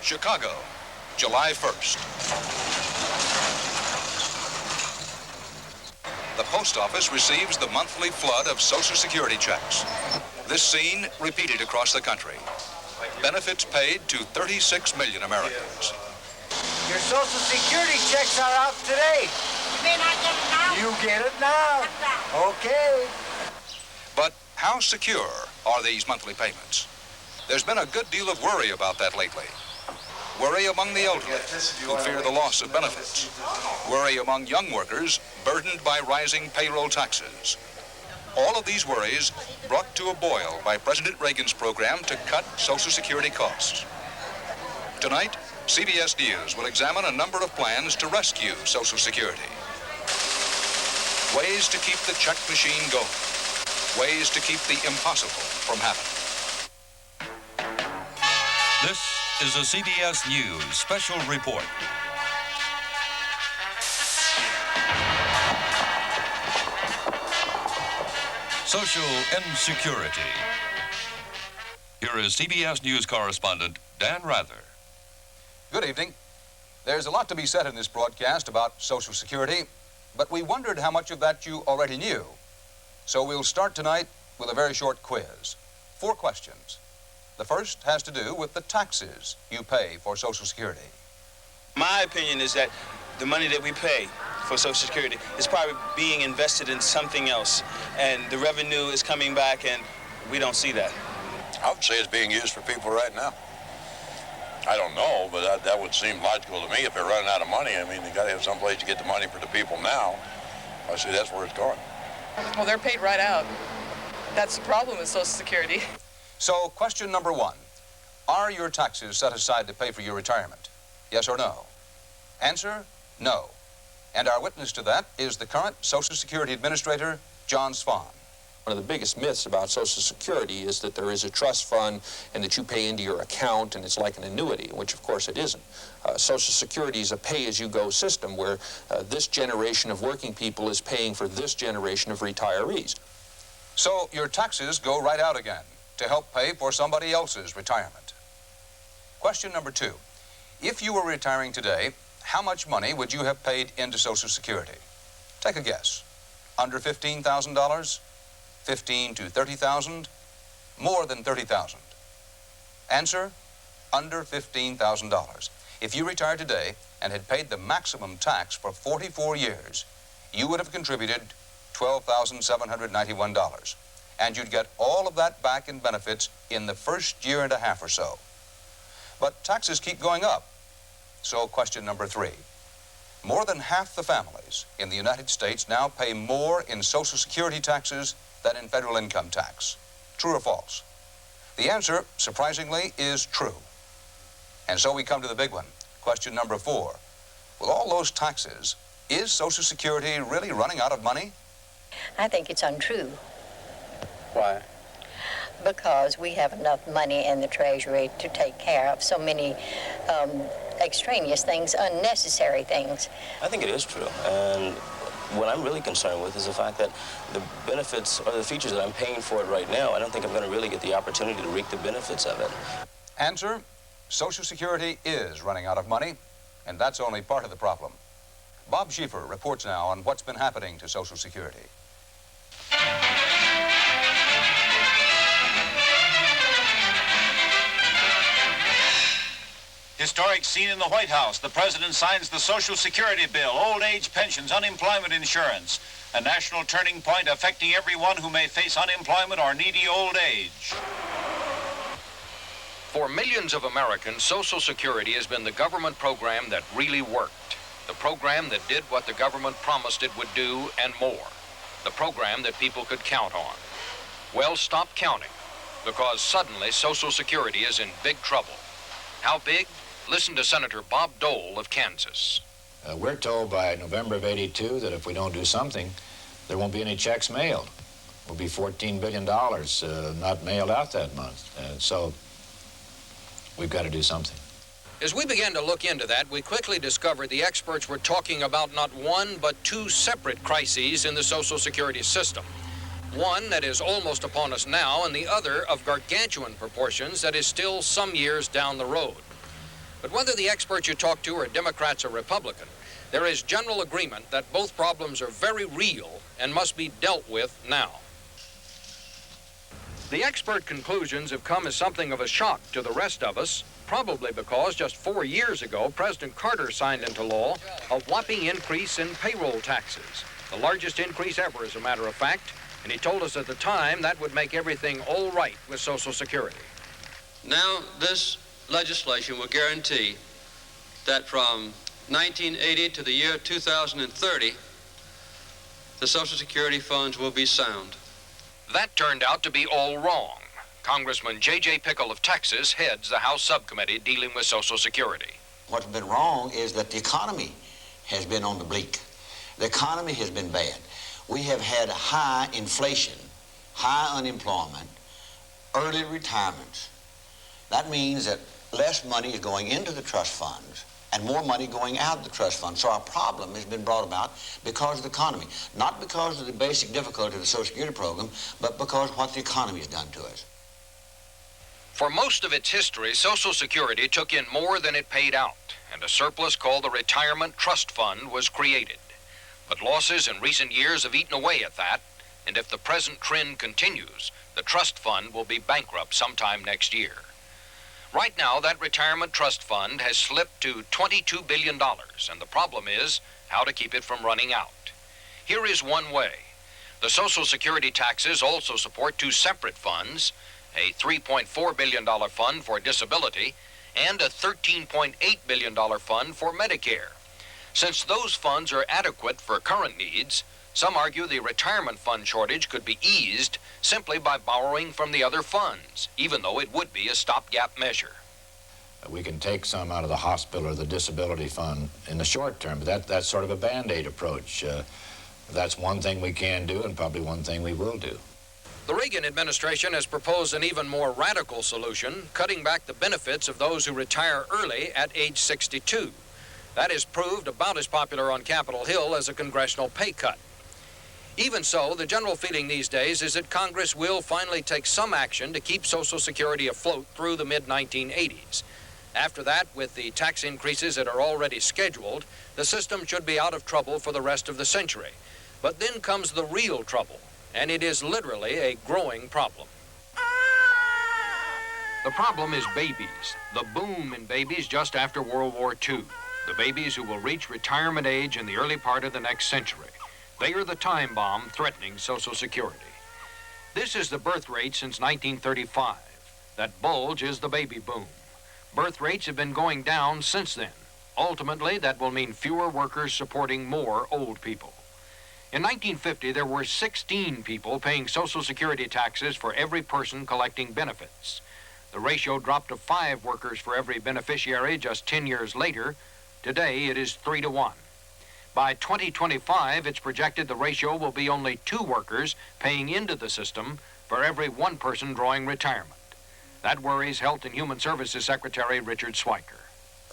Chicago, July 1st. The post office receives the monthly flood of Social Security checks. This scene repeated across the country. Benefits paid to 36 million Americans. Your Social Security checks are out today. You mean I get it now? You get it now. Okay. But how secure are these monthly payments? There's been a good deal of worry about that lately. Worry among the elderly, who fear the loss of benefits. Worry among young workers, burdened by rising payroll taxes. All of these worries brought to a boil by President Reagan's program to cut Social Security costs. Tonight, CBS News will examine a number of plans to rescue Social Security. Ways to keep the check machine going. Ways to keep the impossible from happening. This is a CBS News special report. Social insecurity. Here is CBS News correspondent Dan Rather. Good evening. There's a lot to be said in this broadcast about Social Security, but we wondered how much of that you already knew. So we'll start tonight with a very short quiz. 4 questions. The first has to do with the taxes you pay for Social Security. My opinion is that the money that we pay for Social Security is probably being invested in something else, and the revenue is coming back, and we don't see that. I would say it's being used for people right now. I don't know, but that would seem logical to me. If they're running out of money, I mean, they got to have some place to get the money for the people now. I see that's where it's going. Well, they're paid right out. That's the problem with Social Security. So, question number 1. Are your taxes set aside to pay for your retirement? Yes or no? Answer, no. And our witness to that is the current Social Security Administrator, John Svan. One of the biggest myths about Social Security is that there is a trust fund and that you pay into your account and it's like an annuity, which of course it isn't. Social Security is a pay-as-you-go system where this generation of working people is paying for this generation of retirees. So your taxes go right out again to help pay for somebody else's retirement. Question number 2. If you were retiring today, how much money would you have paid into Social Security? Take a guess. Under $15,000? $15,000 to $30,000? More than $30,000? Answer, under $15,000. If you retired today and had paid the maximum tax for 44 years, you would have contributed $12,791. And you'd get all of that back in benefits in the first year and a half or so. But taxes keep going up. So question number 3. More than half the families in the United States now pay more in Social Security taxes than in federal income tax. True or false? The answer, surprisingly, is true. And so we come to the big one. Question number 4. With all those taxes, is Social Security really running out of money? I think it's untrue. Why? Because we have enough money in the Treasury to take care of so many extraneous things, unnecessary things. I think it is true. And what I'm really concerned with is the fact that the benefits or the features that I'm paying for it right now, I don't think I'm going to really get the opportunity to reap the benefits of it. Answer, Social Security is running out of money, and that's only part of the problem. Bob Schieffer reports now on what's been happening to Social Security. Historic scene in the White House. The president signs the Social Security bill, old age pensions, unemployment insurance, a national turning point affecting everyone who may face unemployment or needy old age. For millions of Americans, Social Security has been the government program that really worked. The program that did what the government promised it would do and more. The program that people could count on. Well, stop counting, because suddenly Social Security is in big trouble. How big? Listen to Senator Bob Dole of Kansas. We're told by November of '82 that if we don't do something, there won't be any checks mailed. Will be $14 billion not mailed out that month. So we've got to do something. As we began to look into that, we quickly discovered the experts were talking about not one, but 2 separate crises in the Social Security system. One that is almost upon us now, and the other of gargantuan proportions that is still some years down the road. But whether the experts you talk to are Democrats or Republican, there is general agreement that both problems are very real and must be dealt with now. The expert conclusions have come as something of a shock to the rest of us, probably because just 4 years ago, President Carter signed into law a whopping increase in payroll taxes, the largest increase ever, as a matter of fact, and he told us at the time that would make everything all right with Social Security. Now, this legislation will guarantee that from 1980 to the year 2030, the Social Security funds will be sound. That turned out to be all wrong. Congressman J.J. Pickle of Texas heads the House subcommittee dealing with Social Security. What's been wrong is that the economy has been on the bleak. The economy has been bad. We have had high inflation, high unemployment, early retirements. That means that less money is going into the trust funds and more money going out of the trust fund. So our problem has been brought about because of the economy. Not because of the basic difficulty of the Social Security program, but because of what the economy has done to us. For most of its history, Social Security took in more than it paid out, and a surplus called the Retirement Trust Fund was created. But losses in recent years have eaten away at that, and if the present trend continues, the trust fund will be bankrupt sometime next year. Right now, that retirement trust fund has slipped to $22 billion, and the problem is how to keep it from running out. Here is one way. The Social Security taxes also support two separate funds, a $3.4 billion fund for disability and a $13.8 billion fund for Medicare. Since those funds are adequate for current needs, some argue the retirement fund shortage could be eased simply by borrowing from the other funds, even though it would be a stopgap measure. We can take some out of the hospital or the disability fund in the short term, but that's sort of a Band-Aid approach. That's one thing we can do and probably one thing we will do. The Reagan administration has proposed an even more radical solution, cutting back the benefits of those who retire early at age 62. That is proved about as popular on Capitol Hill as a congressional pay cut. Even so, the general feeling these days is that Congress will finally take some action to keep Social Security afloat through the mid-1980s. After that, with the tax increases that are already scheduled, the system should be out of trouble for the rest of the century. But then comes the real trouble, and it is literally a growing problem. The problem is babies, the boom in babies just after World War II, the babies who will reach retirement age in the early part of the next century. They are the time bomb threatening Social Security. This is the birth rate since 1935. That bulge is the baby boom. Birth rates have been going down since then. Ultimately, that will mean fewer workers supporting more old people. In 1950, there were 16 people paying Social Security taxes for every person collecting benefits. The ratio dropped to 5 workers for every beneficiary just 10 years later. Today, it is 3 to 1. By 2025, it's projected the ratio will be only 2 workers paying into the system for every 1 person drawing retirement. That worries Health and Human Services Secretary Richard Swiker.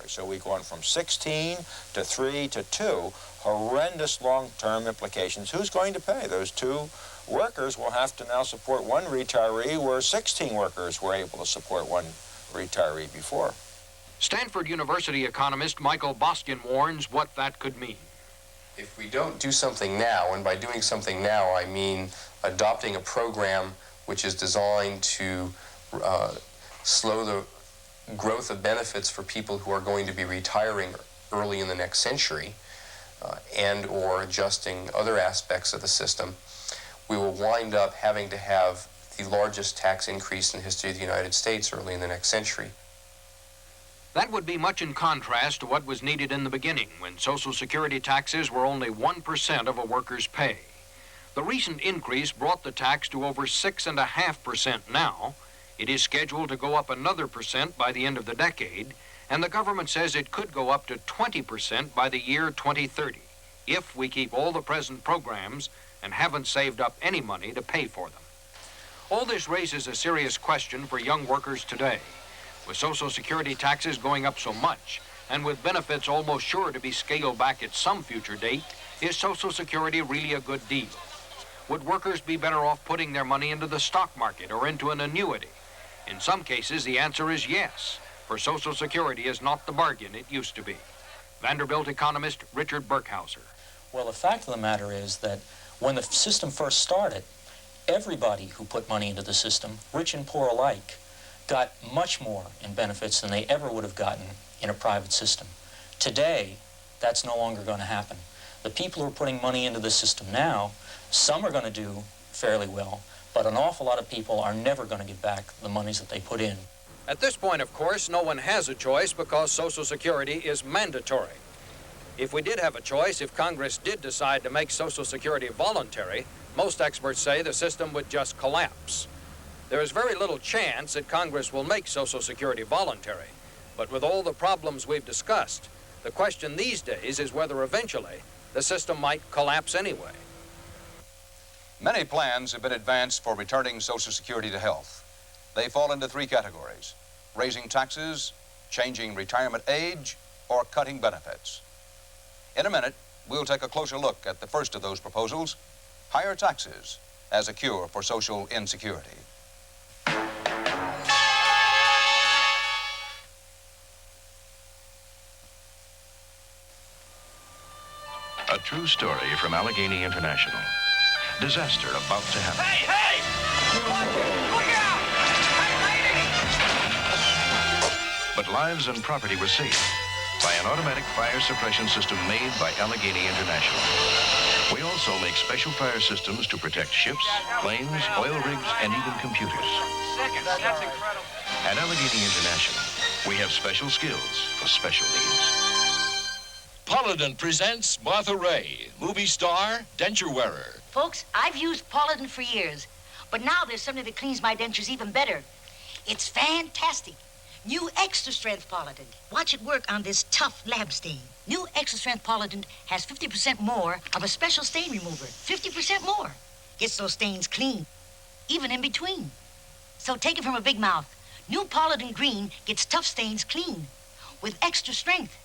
So we've gone from 16 to 3 to 2, horrendous long-term implications. Who's going to pay? Those 2 workers will have to now support 1 retiree, where 16 workers were able to support 1 retiree before. Stanford University economist Michael Boskin warns what that could mean. If we don't do something now, and by doing something now I mean adopting a program which is designed to slow the growth of benefits for people who are going to be retiring early in the next century, and or adjusting other aspects of the system, we will wind up having to have the largest tax increase in the history of the United States early in the next century. That would be much in contrast to what was needed in the beginning, when Social Security taxes were only 1% of a worker's pay. The recent increase brought the tax to over 6.5% now. It is scheduled to go up another % by the end of the decade, and the government says it could go up to 20% by the year 2030, if we keep all the present programs and haven't saved up any money to pay for them. All this raises a serious question for young workers today. With Social Security taxes going up so much, and with benefits almost sure to be scaled back at some future date, is Social Security really a good deal? Would workers be better off putting their money into the stock market or into an annuity? In some cases, the answer is yes. for Social Security is not the bargain it used to be. Vanderbilt economist Richard Burkhauser. Well, the fact of the matter is that when the system first started, everybody who put money into the system, rich and poor alike, got much more in benefits than they ever would have gotten in a private system. Today, that's no longer going to happen. The people who are putting money into the system now, some are going to do fairly well, but an awful lot of people are never going to get back the monies that they put in. At this point, of course, no one has a choice because Social Security is mandatory. If we did have a choice, if Congress did decide to make Social Security voluntary, most experts say the system would just collapse. There is very little chance that Congress will make Social Security voluntary. But with all the problems we've discussed, the question these days is whether eventually the system might collapse anyway. Many plans have been advanced for returning Social Security to health. They fall into three categories: raising taxes, changing retirement age, or cutting benefits. In a minute, we'll take a closer look at the first of those proposals, higher taxes as a cure for social insecurity. A true story from Allegheny International. Disaster about to happen. Hey, hey! Look out! Hey, lady! But lives and property were saved by an automatic fire suppression system made by Allegheny International. We also make special fire systems to protect ships, planes, oil rigs, and even computers. That's incredible. At Allegheny International, we have special skills for special needs. Polident presents Martha Ray, movie star, denture wearer. Folks, I've used Polident for years, but now there's something that cleans my dentures even better. It's fantastic. New Extra Strength Polident. Watch it work on this tough lab stain. New Extra Strength Polident has 50% more of a special stain remover. 50% more. Gets those stains clean, even in between. So take it from a big mouth. New Polident Green gets tough stains clean with extra strength.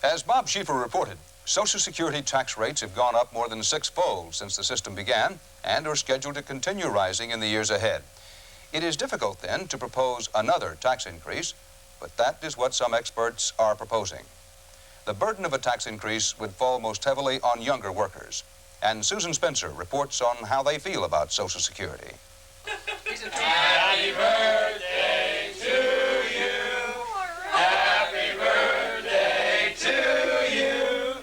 As Bob Schieffer reported, Social Security tax rates have gone up more than six-fold since the system began and are scheduled to continue rising in the years ahead. It is difficult, then, to propose another tax increase, but that is what some experts are proposing. The burden of a tax increase would fall most heavily on younger workers. And Susan Spencer reports on how they feel about Social Security. Happy birthday to you. Happy birthday to you.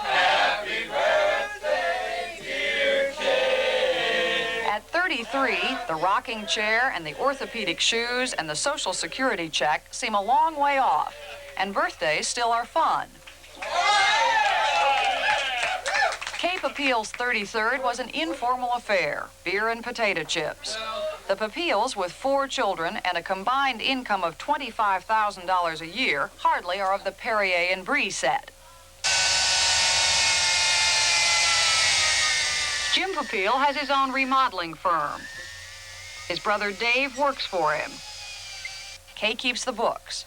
Happy birthday, dear Kay. At 33, the rocking chair and the orthopedic shoes and the Social Security check seem a long way off, and birthdays still are fun. Kay Papil's 33rd was an informal affair, beer and potato chips. The Papils, with 4 children and a combined income of $25,000 a year, hardly are of the Perrier and Brie set. Jim Papil has his own remodeling firm. His brother Dave works for him. Kay keeps the books.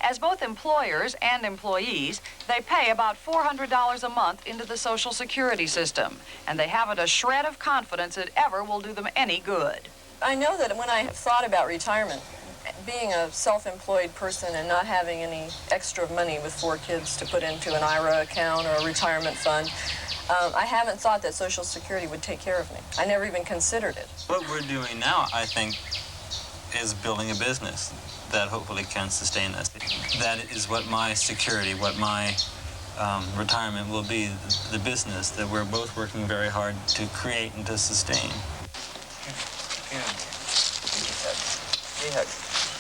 As both employers and employees, they pay about $400 a month into the Social Security system, and they haven't a shred of confidence it ever will do them any good. I know that when I have thought about retirement, being a self-employed person and not having any extra money with 4 kids to put into an IRA account or a retirement fund, I haven't thought that Social Security would take care of me. I never even considered it. What we're doing now, I think, is building a business that hopefully can sustain us. That is what my security, what my retirement will be, the business that we're both working very hard to create and to sustain.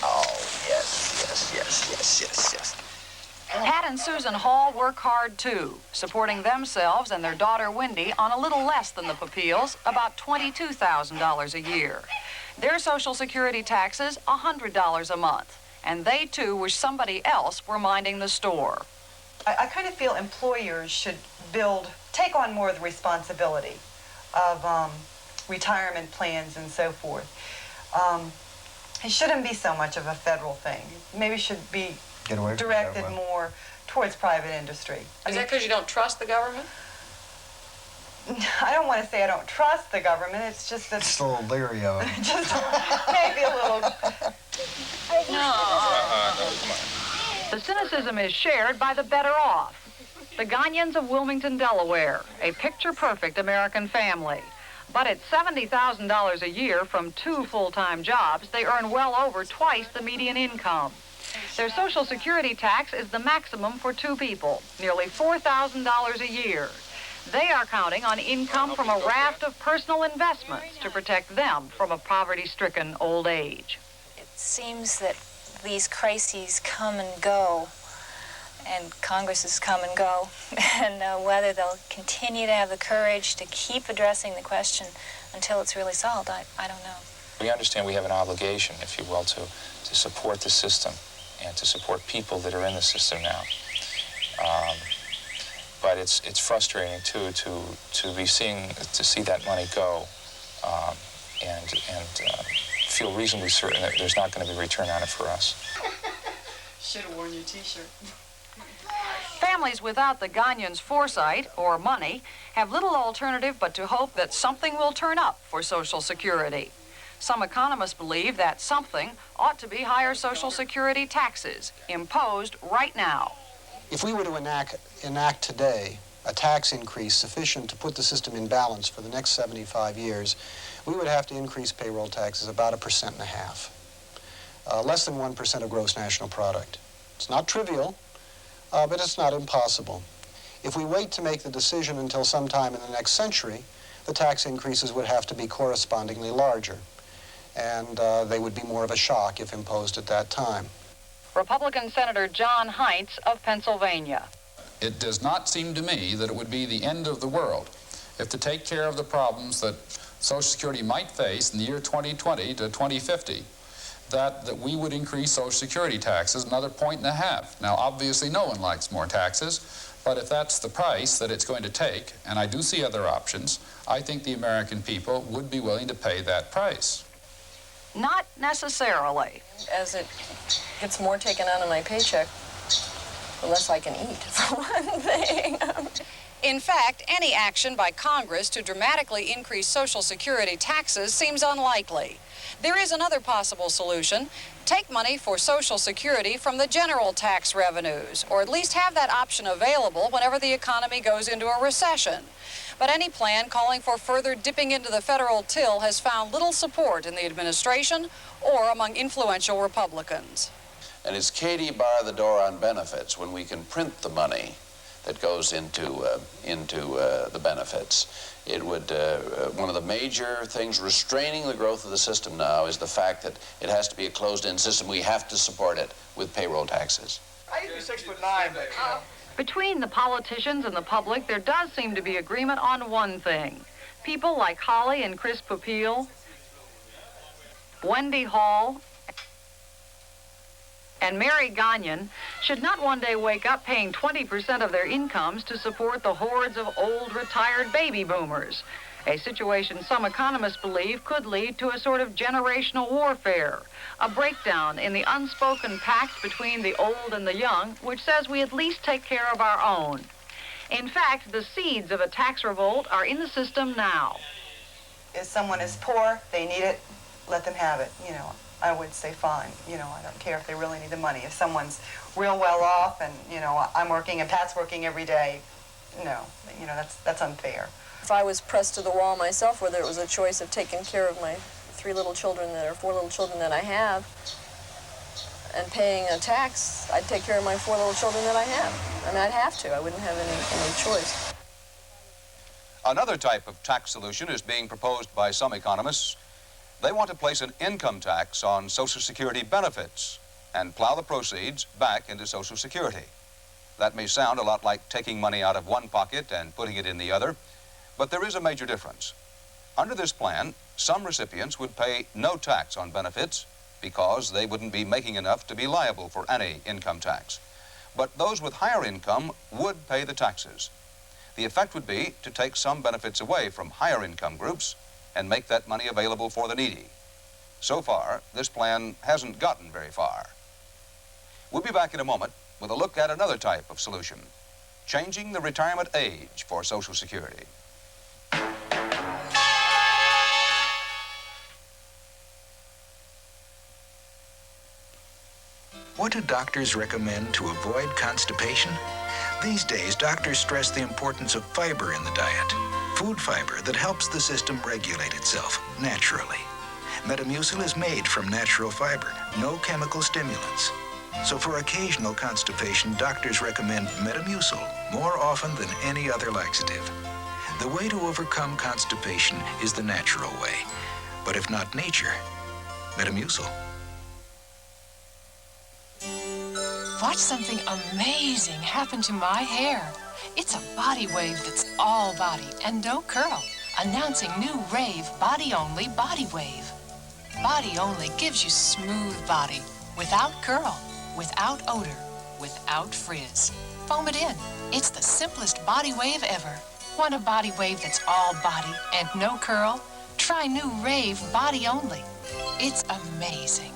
Oh, yes. Pat and Susan Hall work hard, too, supporting themselves and their daughter Wendy on a little less than the Papils, about $22,000 a year. Their Social Security taxes, $100 a month. And they, too, wish somebody else were minding the store. I kind of feel employers should take on more of the responsibility of retirement plans and so forth. It shouldn't be so much of a federal thing. Maybe it should be directed more towards private industry. Is that because you don't trust the government? I don't want to say I don't trust the government. It's just that... Just a little leery of it. Just maybe a little... The cynicism is shared by the better off. The Gagnons of Wilmington, Delaware, a picture-perfect American family. But at $70,000 a year from 2 full-time jobs, they earn well over twice the median income. Their Social Security tax is the maximum for 2 people, nearly $4,000 a year. They are counting on income from a raft of personal investments to protect them from a poverty-stricken old age. It seems that these crises come and go, and Congresses come and go, and whether they'll continue to have the courage to keep addressing the question until it's really solved, I don't know. We understand we have an obligation, if you will, to support the system and to support people that are in the system now. But it's frustrating too to see that money go, and feel reasonably certain that there's not going to be a return on it for us. Should have worn your T-shirt. Families without the Gagnons' foresight or money have little alternative but to hope that something will turn up for Social Security. Some economists believe that something ought to be higher Social Security taxes, imposed right now. If we were to enact today a tax increase sufficient to put the system in balance for the next 75 years, we would have to increase payroll taxes about 1.5%, less than 1% of gross national product. It's not trivial, but it's not impossible. If we wait to make the decision until sometime in the next century, the tax increases would have to be correspondingly larger, and they would be more of a shock if imposed at that time. Republican Senator John Heinz of Pennsylvania. It does not seem to me that it would be the end of the world if, to take care of the problems that Social Security might face in the year 2020 to 2050, that we would increase Social Security taxes another 1.5. Now, obviously, no one likes more taxes, but if that's the price that it's going to take, and I do see other options, I think the American people would be willing to pay that price. Not necessarily. As it gets more taken out of my paycheck, the less I can eat, for one thing. In fact, any action by Congress to dramatically increase Social Security taxes seems unlikely. There is another possible solution. Take money for Social Security from the general tax revenues, or at least have that option available whenever the economy goes into a recession. But any plan calling for further dipping into the federal till has found little support in the administration or among influential Republicans. And it's Katie bar the door on benefits when we can print the money that goes into the benefits. It would, one of the major things restraining the growth of the system now is the fact that it has to be a closed-in system. We have to support it with payroll taxes. I used to be 6'9", but Between the politicians and the public, there does seem to be agreement on one thing. People like Holly and Chris Popeil, Wendy Hall, and Mary Gagnon should not one day wake up paying 20% of their incomes to support the hordes of old retired baby boomers, a situation some economists believe could lead to a sort of generational warfare, a breakdown in the unspoken pact between the old and the young, which says we at least take care of our own. In fact, the seeds of a tax revolt are in the system now. If someone is poor, they need it, let them have it, you know. I would say fine, you know, I don't care if they really need the money. If someone's real well off and, you know, I'm working and Pat's working every day, no, you know, that's unfair. If I was pressed to the wall myself, whether it was a choice of taking care of my 4 little children that I have and paying a tax, I'd take care of my 4 little children that I have. I mean, I'd have to. I wouldn't have any choice. Another type of tax solution is being proposed by some economists. They want to place an income tax on Social Security benefits and plow the proceeds back into Social Security. That may sound a lot like taking money out of one pocket and putting it in the other, but there is a major difference. Under this plan, some recipients would pay no tax on benefits because they wouldn't be making enough to be liable for any income tax. But those with higher income would pay the taxes. The effect would be to take some benefits away from higher income groups and make that money available for the needy. So far, this plan hasn't gotten very far. We'll be back in a moment with a look at another type of solution, changing the retirement age for Social Security. What do doctors recommend to avoid constipation? These days, doctors stress the importance of fiber in the diet. Food fiber that helps the system regulate itself naturally. Metamucil is made from natural fiber, no chemical stimulants. So for occasional constipation, doctors recommend Metamucil more often than any other laxative. The way to overcome constipation is the natural way. But if not nature, Metamucil. Watch something amazing happen to my hair. It's a body wave that's all body and no curl. Announcing new Rave Body Only Body Wave. Body Only gives you smooth body, without curl, without odor, without frizz. Foam it in. It's the simplest body wave ever. Want a body wave that's all body and no curl? Try new Rave Body Only. It's amazing.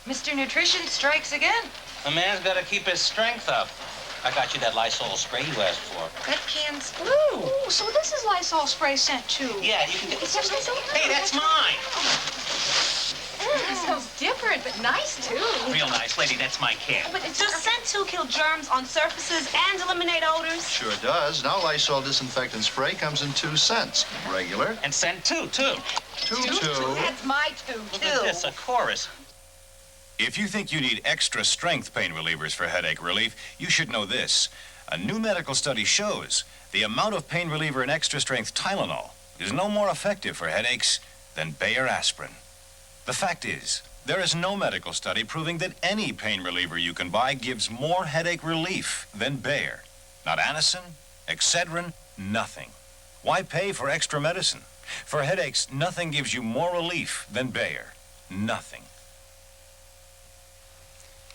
Mr. Nutrition strikes again. A man's got to keep his strength up. I got you that Lysol spray you asked for. That can's blue. Oh, so this is Lysol spray scent too. Yeah, you can get... Hey, that's mine! It smells different, but nice too. Real nice, lady, that's my can. But does scent too kill germs on surfaces and eliminate odors? Sure does. Now Lysol disinfectant spray comes in 2 scents. Regular. And scent too. Two. That's my two, Look too. at this, a chorus. If you think you need extra strength pain relievers for headache relief, you should know this. A new medical study shows the amount of pain reliever in extra strength Tylenol is no more effective for headaches than Bayer aspirin. The fact is, there is no medical study proving that any pain reliever you can buy gives more headache relief than Bayer. Not Anacin, Excedrin, nothing. Why pay for extra medicine? For headaches, nothing gives you more relief than Bayer. Nothing.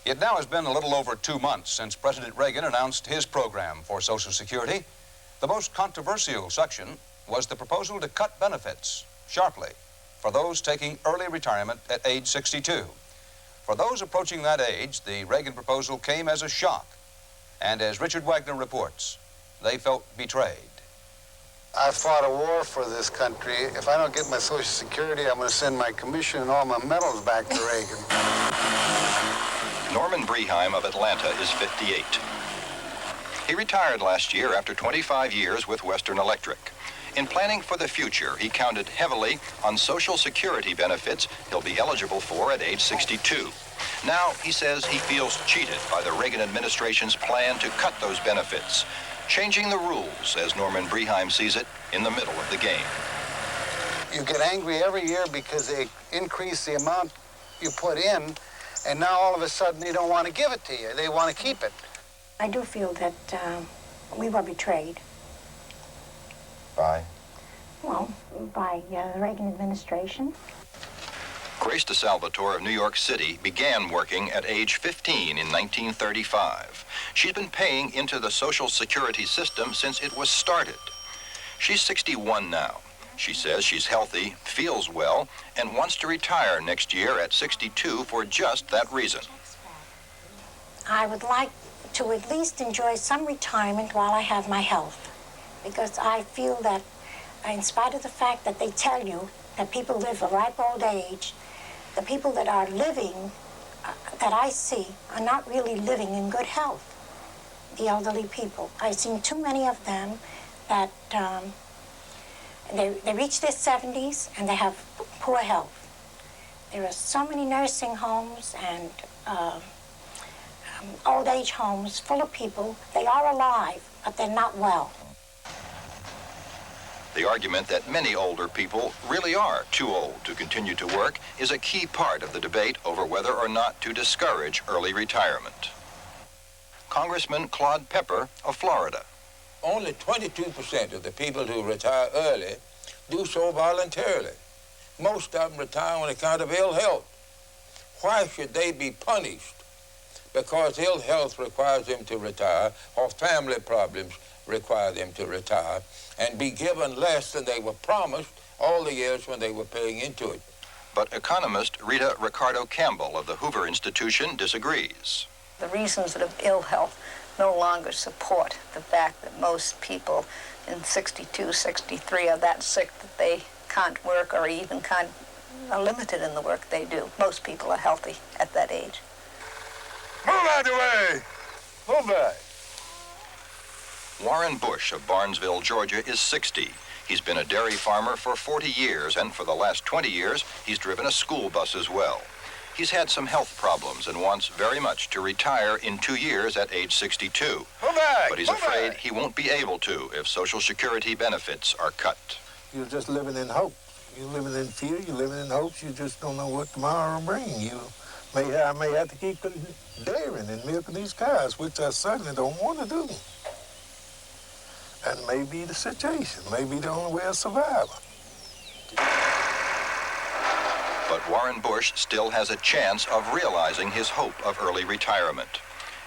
It now has been a little over 2 months since President Reagan announced his program for Social Security. The most controversial section was the proposal to cut benefits sharply for those taking early retirement at age 62. For those approaching that age, the Reagan proposal came as a shock. And as Richard Wagner reports, they felt betrayed. I fought a war for this country. If I don't get my Social Security, I'm going to send my commission and all my medals back to Reagan. Norman Breheim of Atlanta is 58. He retired last year after 25 years with Western Electric. In planning for the future, he counted heavily on Social Security benefits he'll be eligible for at age 62. Now, he says he feels cheated by the Reagan administration's plan to cut those benefits, changing the rules, as Norman Breheim sees it, in the middle of the game. You get angry every year because they increase the amount you put in, and now all of a sudden they don't want to give it to you. They want to keep it. I do feel that we were betrayed. By? Well, by the Reagan administration. Grace DeSalvatore of New York City began working at age 15 in 1935. She's been paying into the Social Security system since it was started. She's 61 now. She says she's healthy, feels well, and wants to retire next year at 62 for just that reason. I would like to at least enjoy some retirement while I have my health, because I feel that in spite of the fact that they tell you that people live a ripe old age, the people that are living, that I see, are not really living in good health. The elderly people. I've seen too many of them that they reach their 70s and they have poor health. There are so many nursing homes and old age homes full of people. They are alive, but they're not well. The argument that many older people really are too old to continue to work is a key part of the debate over whether or not to discourage early retirement. Congressman Claude Pepper of Florida. Only 22% of the people who retire early do so voluntarily. Most of them retire on account of ill health. Why should they be punished because ill health requires them to retire or family problems require them to retire and be given less than they were promised all the years when they were paying into it? But economist Rita Ricardo Campbell of the Hoover Institution disagrees. The reasons of ill health no longer support the fact that most people in 62, 63 are that sick that they can't work or even can't are limited in the work they do. Most people are healthy at that age. Move out of the way! Move back. Warren Bush of Barnesville, Georgia, is 60. He's been a dairy farmer for 40 years, and for the last 20 years, he's driven a school bus as well. He's had some health problems and wants very much to retire in 2 years at age 62. But he's afraid he won't be able to if Social Security benefits are cut. You're just living in hope. You're living in fear. You're living in hopes. You just don't know what tomorrow will bring. I may have to keep dairying and milking these cows, which I certainly don't want to do. And maybe the situation, maybe the only way of survival. But Warren Bush still has a chance of realizing his hope of early retirement.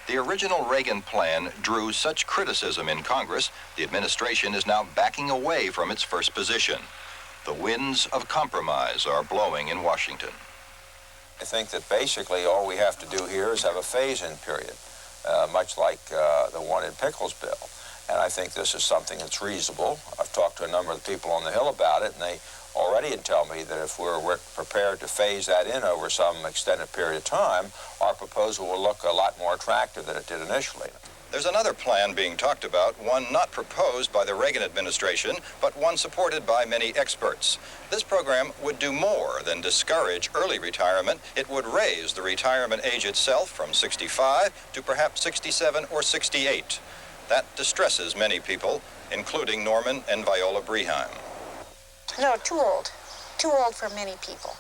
The original Reagan plan drew such criticism in Congress, the administration is now backing away from its first position. The winds of compromise are blowing in Washington. I think that basically all we have to do here is have a phase-in period, much like the one in Pickles' bill. And I think this is something that's reasonable. I've talked to a number of people on the Hill about it, and they already tell me that if we're prepared to phase that in over some extended period of time, our proposal will look a lot more attractive than it did initially. There's another plan being talked about, one not proposed by the Reagan administration, but one supported by many experts. This program would do more than discourage early retirement. It would raise the retirement age itself from 65 to perhaps 67 or 68. That distresses many people, including Norman and Viola Breheim. No, too old. Too old for many people.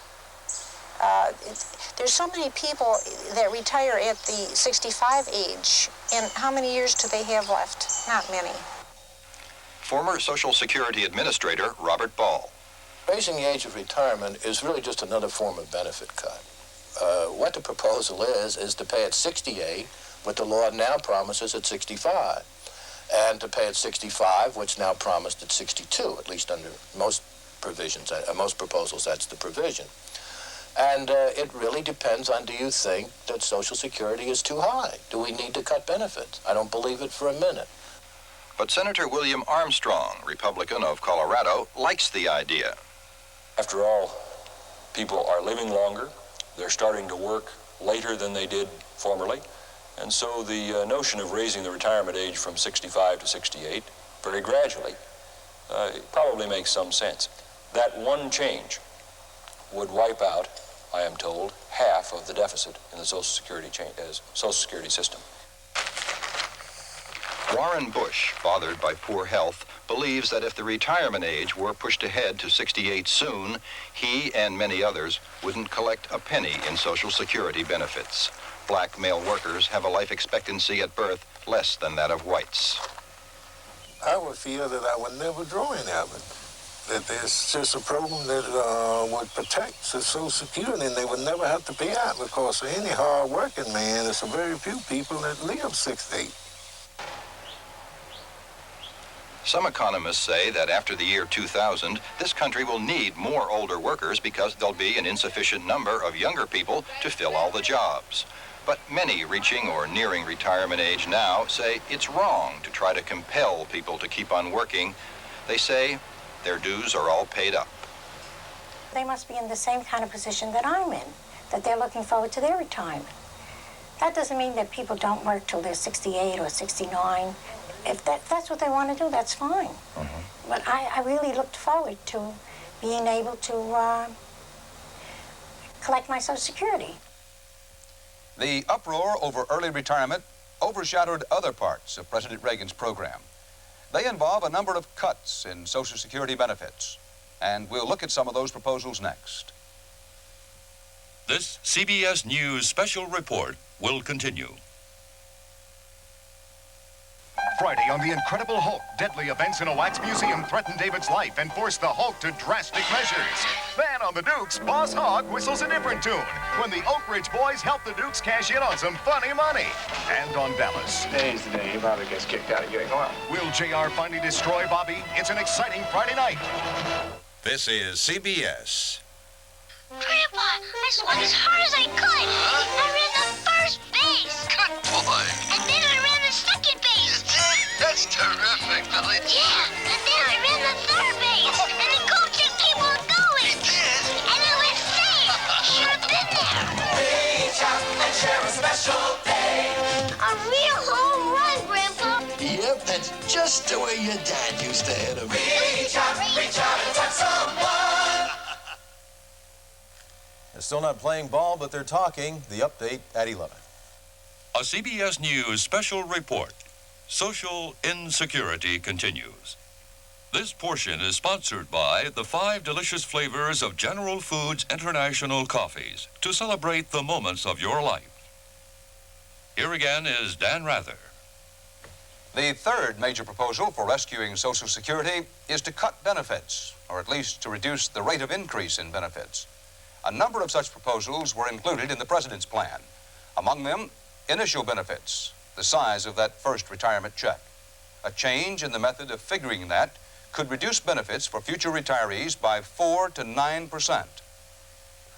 There's so many people that retire at the 65 age, and how many years do they have left? Not many. Former Social Security Administrator Robert Ball. Raising the age of retirement is really just another form of benefit cut. What the proposal is to pay at 68, what the law now promises at 65, and to pay at 65, what's now promised at 62, at least under most provisions, most proposals, that's the provision. And it really depends on, do you think that Social Security is too high? Do we need to cut benefits? I don't believe it for a minute. But Senator William Armstrong, Republican of Colorado, likes the idea. After all, people are living longer. They're starting to work later than they did formerly. And so the notion of raising the retirement age from 65 to 68 very gradually probably makes some sense. That one change would wipe out, I am told, half of the deficit in the Social Security system. Warren Bush, bothered by poor health, believes that if the retirement age were pushed ahead to 68 soon, he and many others wouldn't collect a penny in Social Security benefits. Black male workers have a life expectancy at birth less than that of whites. I would feel that I would never draw any of it. That there's just a program that would protect the Social Security, and they would never have to pay out, because for any hard-working man, there's very few people that live 68. Some economists say that after the year 2000, this country will need more older workers because there'll be an insufficient number of younger people to fill all the jobs. But many reaching or nearing retirement age now say it's wrong to try to compel people to keep on working. They say their dues are all paid up. They must be in the same kind of position that I'm in, that they're looking forward to their retirement. That doesn't mean that people don't work till they're 68 or 69. If that's what they want to do, that's fine. Mm-hmm. But I really looked forward to being able to collect my Social Security. The uproar over early retirement overshadowed other parts of President Reagan's program. They involve a number of cuts in Social Security benefits, and we'll look at some of those proposals next. This CBS News special report will continue. Friday on The Incredible Hulk, deadly events in a wax museum threaten David's life and force the Hulk to drastic measures. Then on The Dukes, Boss Hogg whistles a different tune when the Oak Ridge boys help the Dukes cash in on some funny money. And on Dallas. Today's the day your father gets kicked out of Gang Oil. Will JR finally destroy Bobby? It's an exciting Friday night. This is CBS. Grandpa, I swung as hard as I could. I ran the first base. Good boy. And then I ran the second base. That's terrific, Billy. Yeah, and then I ran the third base. And the coach just kept on going. He did? And I went just the way your dad used to hit him. Reach out and touch someone. They're still not playing ball, but they're talking. The update at 11. A CBS News special report. Social insecurity continues. This portion is sponsored by the 5 delicious flavors of General Foods International coffees to celebrate the moments of your life. Here again is Dan Rather. The third major proposal for rescuing Social Security is to cut benefits, or at least to reduce the rate of increase in benefits. A number of such proposals were included in the President's plan. Among them, initial benefits, the size of that first retirement check. A change in the method of figuring that could reduce benefits for future retirees by 4 to 9%.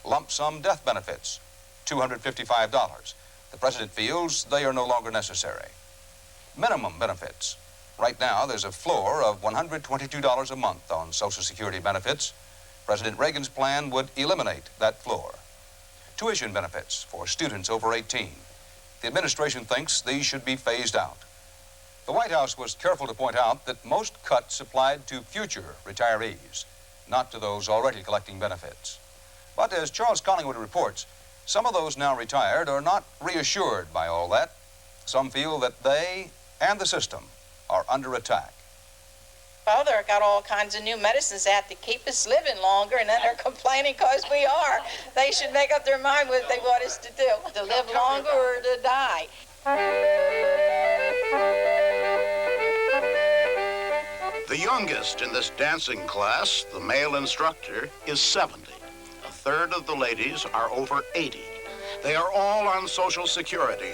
Lump sum death benefits, $255. The President feels they are no longer necessary. Minimum benefits. Right now, there's a floor of $122 a month on Social Security benefits. President Reagan's plan would eliminate that floor. Tuition benefits for students over 18. The administration thinks these should be phased out. The White House was careful to point out that most cuts applied to future retirees, not to those already collecting benefits. But as Charles Collingwood reports, some of those now retired are not reassured by all that. Some feel that they and the system are under attack. Well, they've got all kinds of new medicines out to keep us living longer, and then they're complaining because we are. They should make up their mind what they want us to do, to live longer or to die. The youngest in this dancing class, the male instructor, is 70. A third of the ladies are over 80. They are all on Social Security,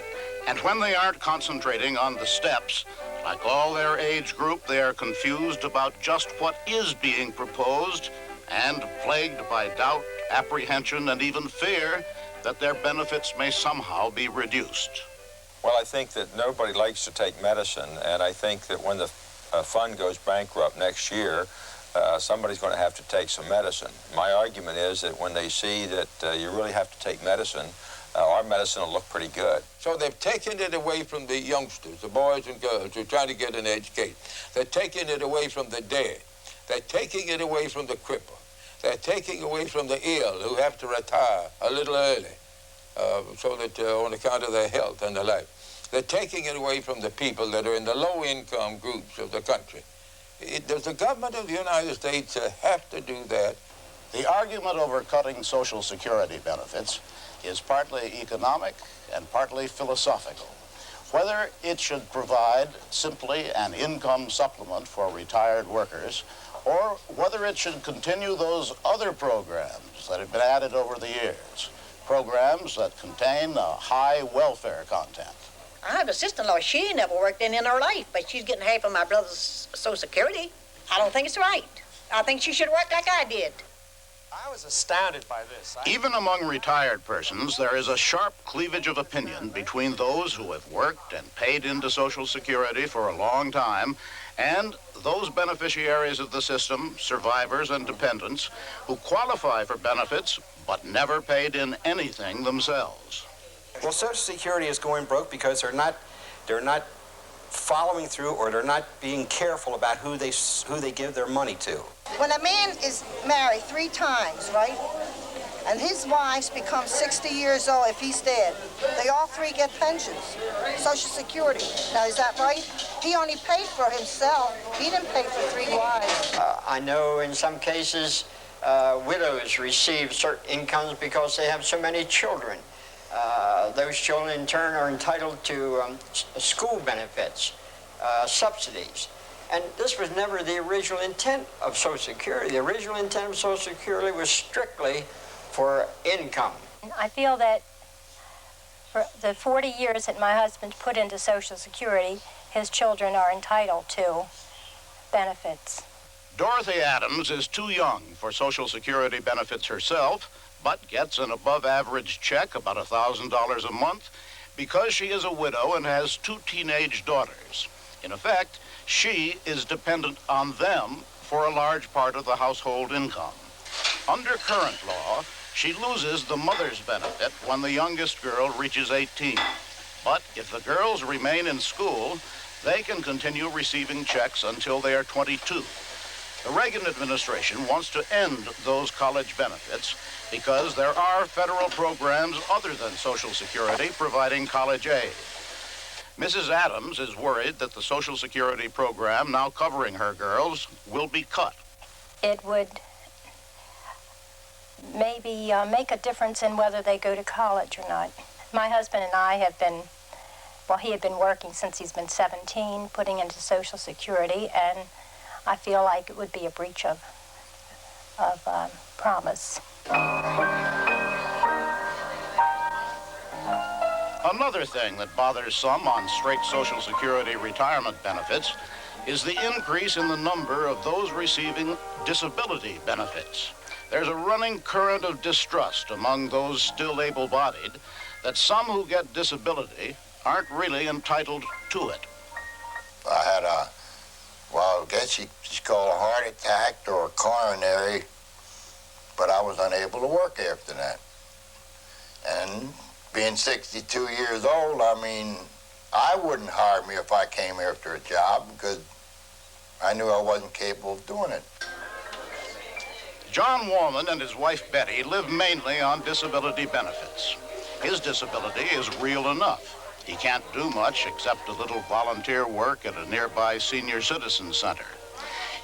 and when they aren't concentrating on the steps, like all their age group, they are confused about just what is being proposed and plagued by doubt, apprehension, and even fear that their benefits may somehow be reduced. Well, I think that nobody likes to take medicine, and I think that when the fund goes bankrupt next year, somebody's going to have to take some medicine. My argument is that when they see that you really have to take medicine, our medicine will look pretty good. So they've taken it away from the youngsters, the boys and girls who are trying to get an education. They're taking it away from the dead. They're taking it away from the cripple. They're taking away from the ill who have to retire a little early so that on account of their health and their life. They're taking it away from the people that are in the low-income groups of the country. Does the government of the United States have to do that? The argument over cutting Social Security benefits is partly economic and partly philosophical. Whether it should provide simply an income supplement for retired workers, or whether it should continue those other programs that have been added over the years, programs that contain a high welfare content. I have a sister-in-law. She ain't never worked in her life, but she's getting half of my brother's Social Security. I don't think it's right. I think she should work like I did. I was astounded by this. Even among retired persons, there is a sharp cleavage of opinion between those who have worked and paid into Social Security for a long time and those beneficiaries of the system, survivors and dependents, who qualify for benefits but never paid in anything themselves. Well, Social Security is going broke because they're not following through, or they're not being careful about who they give their money to. When a man is married 3 times, right, and his wives become 60 years old if he's dead, they all 3 get pensions, Social Security. Now, is that right? He only paid for himself. He didn't pay for 3 wives. I know in some cases widows receive certain incomes because they have so many children. Those children, in turn, are entitled to school benefits, subsidies. And this was never the original intent of Social Security. The original intent of Social Security was strictly for income. I feel that for the 40 years that my husband put into Social Security, his children are entitled to benefits. Dorothy Adams is too young for Social Security benefits herself, but gets an above-average check, about $1,000 a month, because she is a widow and has 2 teenage daughters. In effect, she is dependent on them for a large part of the household income. Under current law, she loses the mother's benefit when the youngest girl reaches 18. But if the girls remain in school, they can continue receiving checks until they are 22. The Reagan administration wants to end those college benefits because there are federal programs other than Social Security providing college aid. Mrs. Adams is worried that the Social Security program now covering her girls will be cut. It would maybe make a difference in whether they go to college or not. My husband and I have been, well, he had been working since he's been 17, putting into Social Security, and I feel like it would be a breach of promise. Another thing that bothers some on straight Social Security retirement benefits is the increase in the number of those receiving disability benefits. There's a running current of distrust among those still able-bodied that some who get disability aren't really entitled to it. I had I guess it's called a heart attack or a coronary, but I was unable to work after that. And being 62 years old, I mean, I wouldn't hire me if I came after a job because I knew I wasn't capable of doing it. John Warman and his wife Betty live mainly on disability benefits. His disability is real enough. He can't do much except a little volunteer work at a nearby senior citizen center.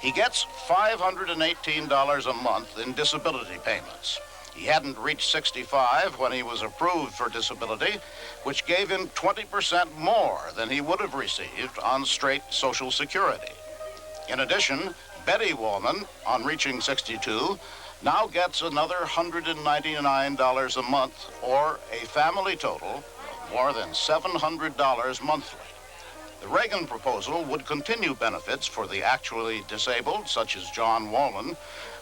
He gets $518 a month in disability payments. He hadn't reached 65 when he was approved for disability, which gave him 20% more than he would have received on straight Social Security. In addition, Betty Woolman, on reaching 62, now gets another $199 a month, or a family total of more than $700 monthly. The Reagan proposal would continue benefits for the actually disabled, such as John Woolman,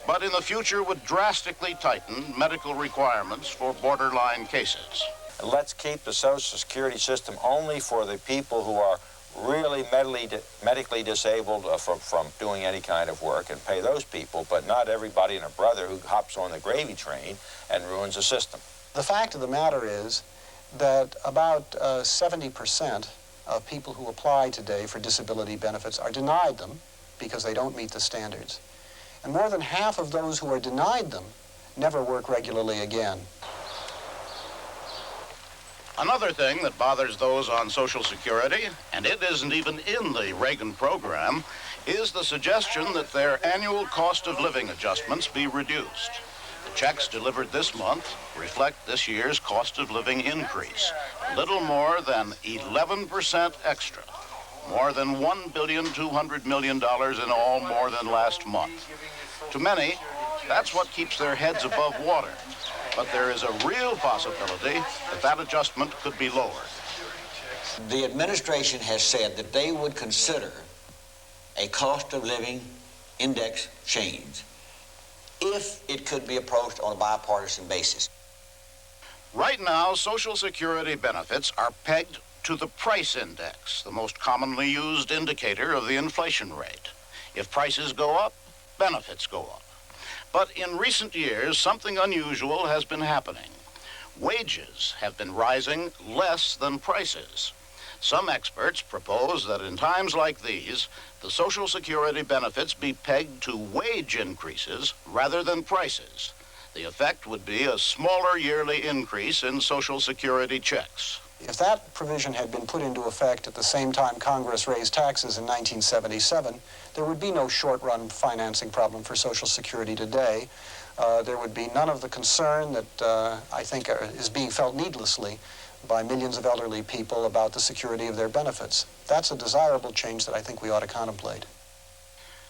but in the future would drastically tighten medical requirements for borderline cases. Let's keep the Social Security system only for the people who are really medically disabled from doing any kind of work, and pay those people, but not everybody and a brother who hops on the gravy train and ruins the system. The fact of the matter is that about 70% of people who apply today for disability benefits are denied them because they don't meet the standards. And more than half of those who are denied them never work regularly again. Another thing that bothers those on Social Security, and it isn't even in the Reagan program, is the suggestion that their annual cost of living adjustments be reduced. The checks delivered this month reflect this year's cost of living increase, a little more than 11% extra, more than $1.2 billion in all more than last month. To many, that's what keeps their heads above water. But there is a real possibility that that adjustment could be lowered. The administration has said that they would consider a cost of living index change if it could be approached on a bipartisan basis. Right now, Social Security benefits are pegged to the price index, the most commonly used indicator of the inflation rate. If prices go up, benefits go up. But in recent years, something unusual has been happening. Wages have been rising less than prices. Some experts propose that in times like these, the Social Security benefits be pegged to wage increases rather than prices. The effect would be a smaller yearly increase in Social Security checks. If that provision had been put into effect at the same time Congress raised taxes in 1977, there would be no short-run financing problem for Social Security today. There would be none of the concern that I think is being felt needlessly by millions of elderly people about the security of their benefits. That's a desirable change that I think we ought to contemplate.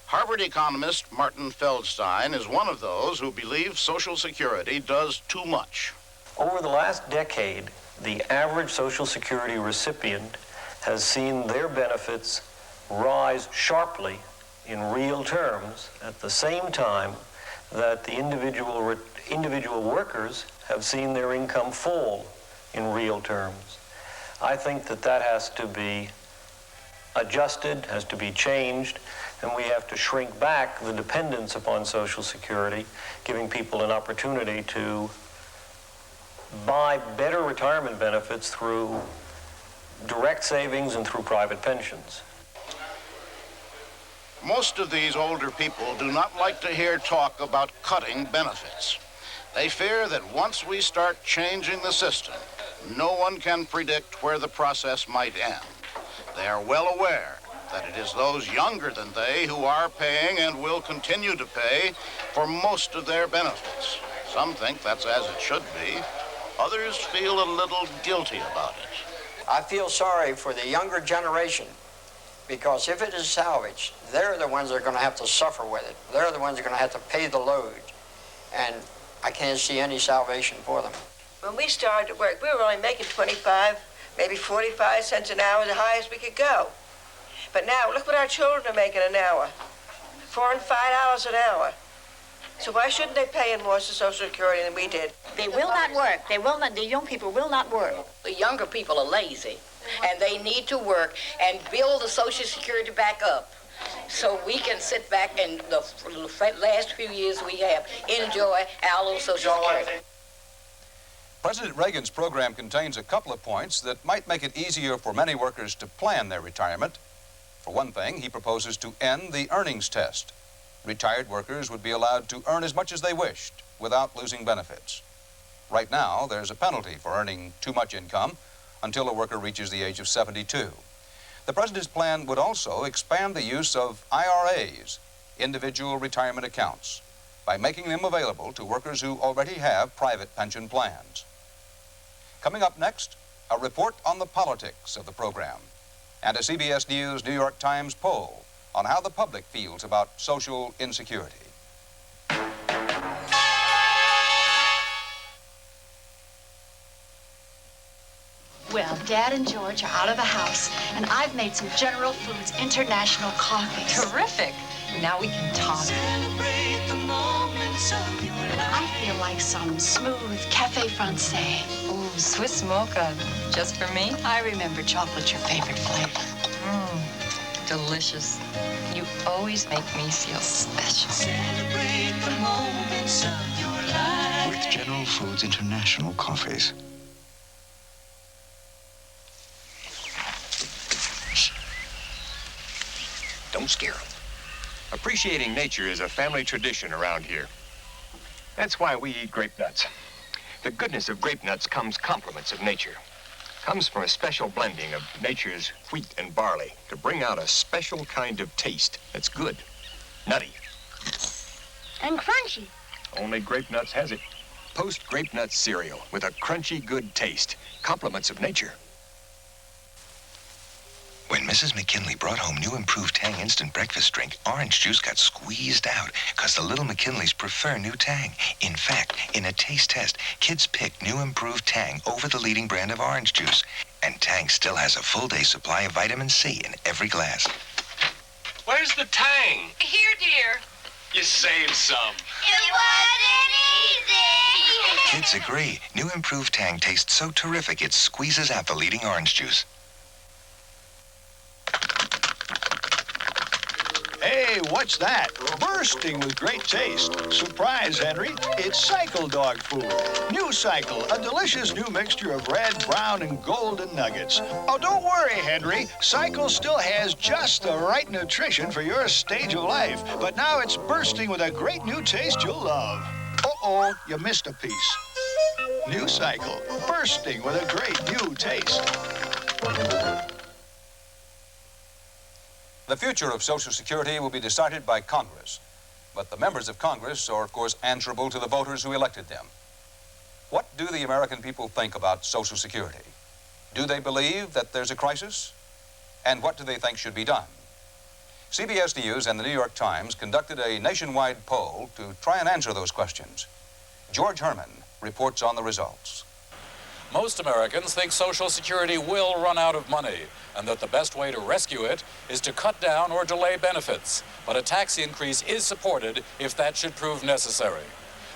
Harvard economist Martin Feldstein is one of those who believe Social Security does too much. Over the last decade, the average Social Security recipient has seen their benefits rise sharply in real terms at the same time that the individual workers have seen their income fall in real terms. I think that that has to be adjusted, has to be changed, and we have to shrink back the dependence upon Social Security, giving people an opportunity to buy better retirement benefits through direct savings and through private pensions. Most of these older people do not like to hear talk about cutting benefits. They fear that once we start changing the system, no one can predict where the process might end. They are well aware that it is those younger than they who are paying and will continue to pay for most of their benefits. Some think that's as it should be. Others feel a little guilty about it. I feel sorry for the younger generation, because if it is salvaged, they're the ones that are going to have to suffer with it. They're the ones that are going to have to pay the load. And I can't see any salvation for them. When we started to work, we were only making 25, maybe 45 cents an hour, the highest we could go. But now, look what our children are making an hour. $4 and $5 an hour. So why shouldn't they pay in more to Social Security than we did? They will not work. They will not. The young people will not work. The younger people are lazy, and they need to work and build the Social Security back up, so we can sit back and the last few years we have enjoy our little Social Security. President Reagan's program contains a couple of points that might make it easier for many workers to plan their retirement. For one thing, he proposes to end the earnings test. Retired workers would be allowed to earn as much as they wished without losing benefits. Right now, there's a penalty for earning too much income until a worker reaches the age of 72. The president's plan would also expand the use of IRAs, individual retirement accounts, by making them available to workers who already have private pension plans. Coming up next, a report on the politics of the program and a CBS News New York Times poll on how the public feels about social insecurity. Well, Dad and George are out of the house, and I've made some General Foods International coffees. Terrific. Now we can talk. I feel like some smooth cafe francais. Ooh, Swiss mocha. Just for me? I remember chocolate's your favorite flavor. Delicious. You always make me feel special. Celebrate the moments of your life. With General Foods International coffees. Don't scare them. Appreciating nature is a family tradition around here. That's why we eat grape nuts. The goodness of grape nuts comes compliments of nature. Comes from a special blending of nature's wheat and barley to bring out a special kind of taste that's good, nutty. And crunchy. Only Grape Nuts has it. Post Grape Nuts cereal with a crunchy, good taste. Compliments of nature. When Mrs. McKinley brought home new improved Tang instant breakfast drink, orange juice got squeezed out because the little McKinleys prefer new Tang. In fact, in a taste test, kids picked new improved Tang over the leading brand of orange juice. And Tang still has a full day supply of vitamin C in every glass. Where's the Tang? Here, dear. You saved some. It wasn't easy. Kids agree. New improved Tang tastes so terrific it squeezes out the leading orange juice. Hey, what's that? Bursting with great taste. Surprise, Henry. It's Cycle dog food. New Cycle, a delicious new mixture of red, brown, and golden nuggets. Oh, don't worry, Henry. Cycle still has just the right nutrition for your stage of life. But now it's bursting with a great new taste you'll love. Uh-oh, you missed a piece. New Cycle, bursting with a great new taste. The future of Social Security will be decided by Congress, but the members of Congress are, of course, answerable to the voters who elected them. What do the American people think about Social Security? Do they believe that there's a crisis? And what do they think should be done? CBS News and the New York Times conducted a nationwide poll to try and answer those questions. George Herman reports on the results. Most Americans think Social Security will run out of money and that the best way to rescue it is to cut down or delay benefits. But a tax increase is supported if that should prove necessary.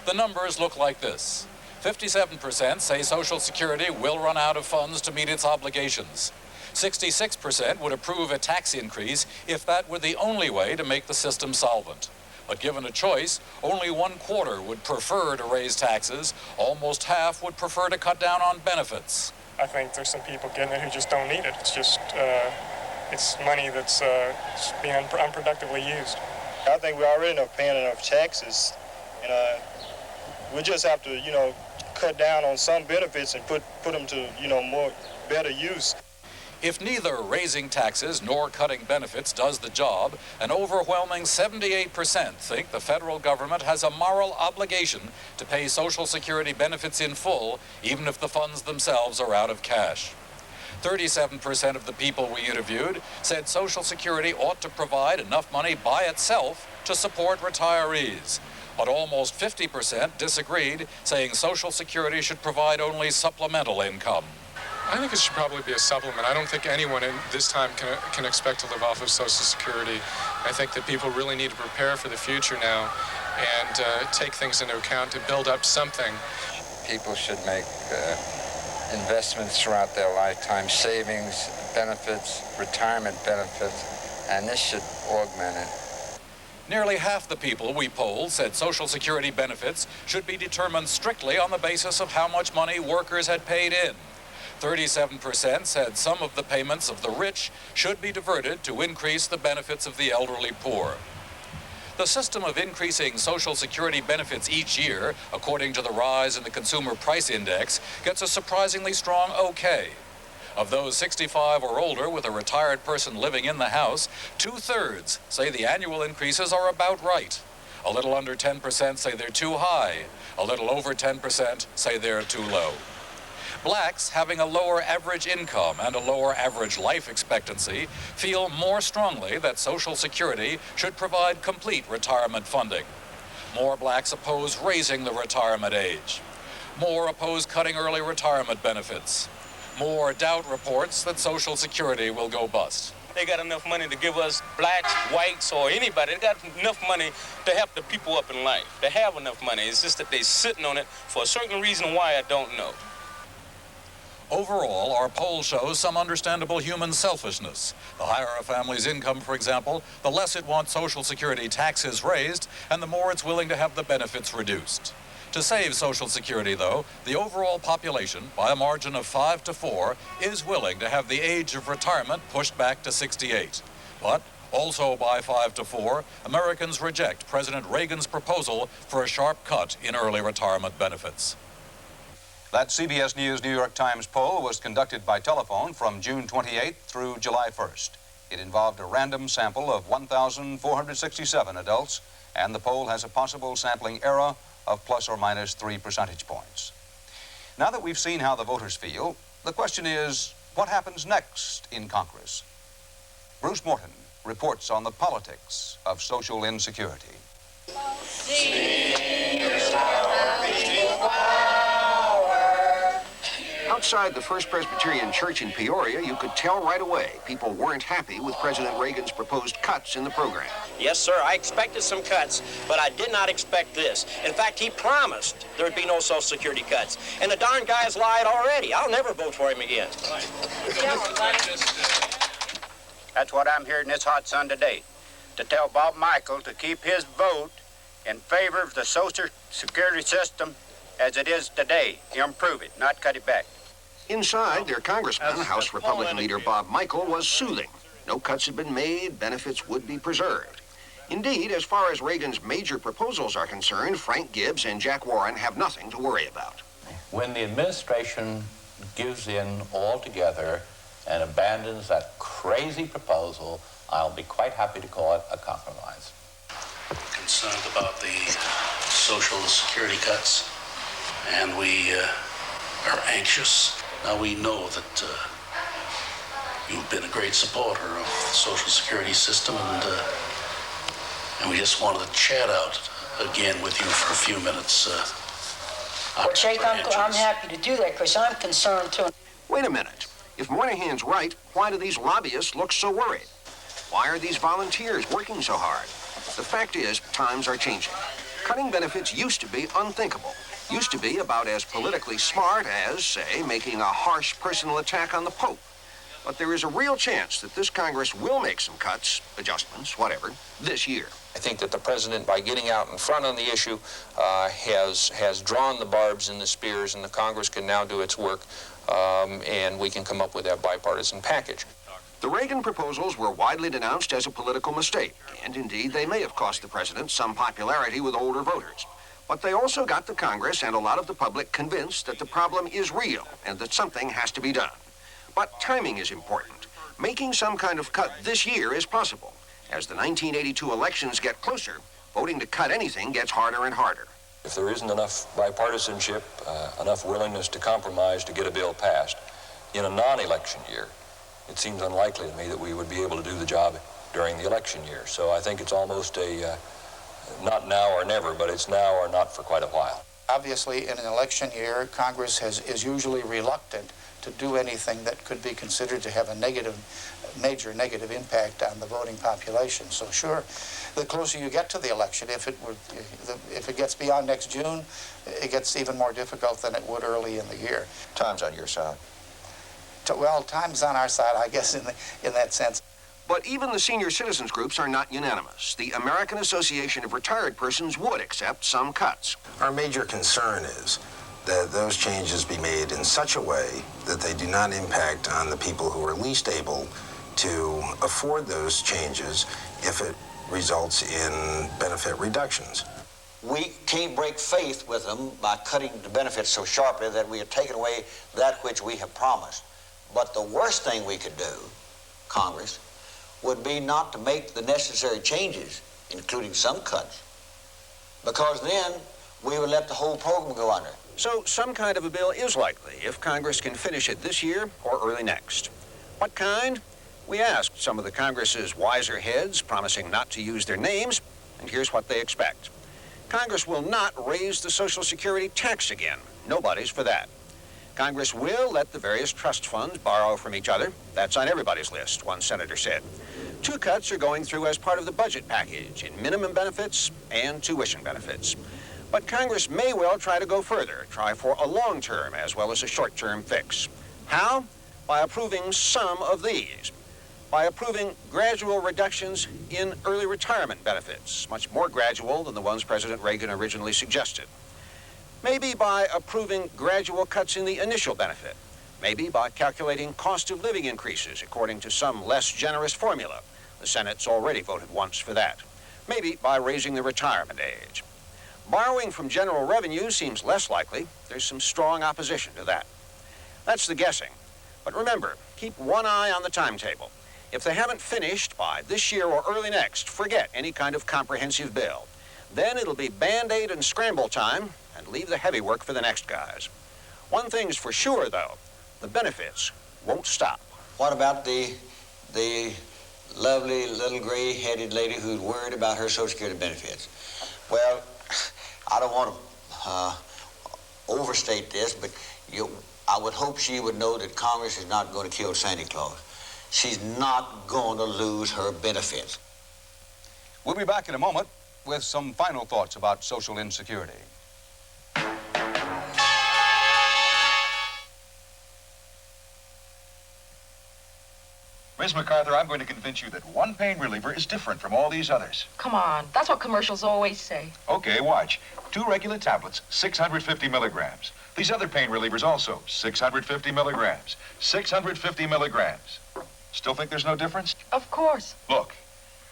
The numbers look like this. 57% say Social Security will run out of funds to meet its obligations. 66% would approve a tax increase if that were the only way to make the system solvent. But given a choice, only 1/4 would prefer to raise taxes. Almost half would prefer to cut down on benefits. I think there's some people getting it who just don't need it. It's just it's money that's being unproductively used. I think we're already not paying enough taxes, and we just have to, cut down on some benefits and put them to, more better use. If neither raising taxes nor cutting benefits does the job, an overwhelming 78% think the federal government has a moral obligation to pay Social Security benefits in full, even if the funds themselves are out of cash. 37% of the people we interviewed said Social Security ought to provide enough money by itself to support retirees. But almost 50% disagreed, saying Social Security should provide only supplemental income. I think it should probably be a supplement. I don't think anyone in this time can expect to live off of Social Security. I think that people really need to prepare for the future now and take things into account to build up something. People should make investments throughout their lifetime, savings, benefits, retirement benefits, and this should augment it. Nearly half the people we polled said Social Security benefits should be determined strictly on the basis of how much money workers had paid in. 37% said some of the payments of the rich should be diverted to increase the benefits of the elderly poor. The system of increasing Social Security benefits each year, according to the rise in the Consumer Price Index, gets a surprisingly strong okay. Of those 65 or older with a retired person living in the house, 2/3 say the annual increases are about right. A little under 10% say they're too high. A little over 10% say they're too low. Blacks having a lower average income and a lower average life expectancy feel more strongly that Social Security should provide complete retirement funding. More blacks oppose raising the retirement age. More oppose cutting early retirement benefits. More doubt reports that Social Security will go bust. They got enough money to give us blacks, whites, or anybody. They got enough money to help the people up in life. They have enough money. It's just that they're sitting on it for a certain reason why I don't know. Overall, our poll shows some understandable human selfishness. The higher a family's income, for example, the less it wants Social Security taxes raised, and the more it's willing to have the benefits reduced. To save Social Security, though, the overall population, by a margin of 5-4, is willing to have the age of retirement pushed back to 68. But, also by 5-4, Americans reject President Reagan's proposal for a sharp cut in early retirement benefits. That CBS News New York Times poll was conducted by telephone from June 28th through July 1st. It involved a random sample of 1,467 adults, and the poll has a possible sampling error of plus or minus 3 percentage points. Now that we've seen how the voters feel, the question is, what happens next in Congress? Bruce Morton reports on the politics of social insecurity. Outside the First Presbyterian Church in Peoria, you could tell right away people weren't happy with President Reagan's proposed cuts in the program. Yes, sir, I expected some cuts, but I did not expect this. In fact, he promised there would be no Social Security cuts. And the darn guy's lied already. I'll never vote for him again. That's what I'm hearing this hot sun today, to tell Bob Michael to keep his vote in favor of the Social Security system as it is today. Improve it, not cut it back. Inside, their congressman, House Republican leader Bob Michael, was soothing. No cuts had been made, benefits would be preserved. Indeed, as far as Reagan's major proposals are concerned, Frank Gibbs and Jack Warren have nothing to worry about. When the administration gives in altogether and abandons that crazy proposal, I'll be quite happy to call it a compromise. Concerned about the Social Security cuts, and we are anxious. Now we know that you've been a great supporter of the Social Security system, and we just wanted to chat out again with you for a few minutes. Well, Jake, I'm happy to do that because I'm concerned too. Wait a minute. If Moynihan's right, why do these lobbyists look so worried? Why are these volunteers working so hard? The fact is, times are changing. Cutting benefits used to be unthinkable. Used to be about as politically smart as, say, making a harsh personal attack on the Pope. But there is a real chance that this Congress will make some cuts, adjustments, whatever, this year. I think that the president, by getting out in front on the issue, has drawn the barbs and the spears, and the Congress can now do its work, and we can come up with that bipartisan package. The Reagan proposals were widely denounced as a political mistake, and indeed they may have cost the president some popularity with older voters. But they also got the Congress and a lot of the public convinced that the problem is real and that something has to be done. But timing is important. Making some kind of cut this year is possible. As the 1982 elections get closer, voting to cut anything gets harder and harder. If there isn't enough bipartisanship, enough willingness to compromise to get a bill passed in a non-election year, it seems unlikely to me that we would be able to do the job during the election year. So I think it's almost a not now or never, but it's now or not for quite a while. Obviously, in an election year, Congress is usually reluctant to do anything that could be considered to have a major negative impact on the voting population. So sure, the closer you get to the election, if it gets beyond next June, it gets even more difficult than it would early in the year. Time's on your side. Well, time's on our side, I guess, in that sense. But even the senior citizens groups are not unanimous. The American Association of Retired Persons would accept some cuts. Our major concern is that those changes be made in such a way that they do not impact on the people who are least able to afford those changes if it results in benefit reductions. We can't break faith with them by cutting the benefits so sharply that we have taken away that which we have promised. But the worst thing we could do, Congress, would be not to make the necessary changes, including some cuts, because then we would let the whole program go under. So some kind of a bill is likely if Congress can finish it this year or early next. What kind? We asked some of the Congress's wiser heads, promising not to use their names, and here's what they expect. Congress will not raise the Social Security tax again. Nobody's for that. Congress will let the various trust funds borrow from each other. That's on everybody's list, one senator said. 2 cuts are going through as part of the budget package in minimum benefits and tuition benefits. But Congress may well try to go further, try for a long-term as well as a short-term fix. How? By approving some of these. By approving gradual reductions in early retirement benefits, much more gradual than the ones President Reagan originally suggested. Maybe by approving gradual cuts in the initial benefit. Maybe by calculating cost of living increases according to some less generous formula. The Senate's already voted once for that. Maybe by raising the retirement age. Borrowing from general revenue seems less likely. There's some strong opposition to that. That's the guessing. But remember, keep one eye on the timetable. If they haven't finished by this year or early next, forget any kind of comprehensive bill. Then it'll be Band-Aid and scramble time, and leave the heavy work for the next guys. One thing's for sure, though, the benefits won't stop. What about the lovely little gray-headed lady who's worried about her Social Security benefits? Well, I don't want to overstate this, but I would hope she would know that Congress is not going to kill Santa Claus. She's not going to lose her benefits. We'll be back in a moment with some final thoughts about social insecurity. Ms. MacArthur, I'm going to convince you that one pain reliever is different from all these others. Come on, that's what commercials always say. Okay, watch. 2 regular tablets, 650 milligrams. These other pain relievers also, 650 milligrams. 650 milligrams. Still think there's no difference? Of course. Look,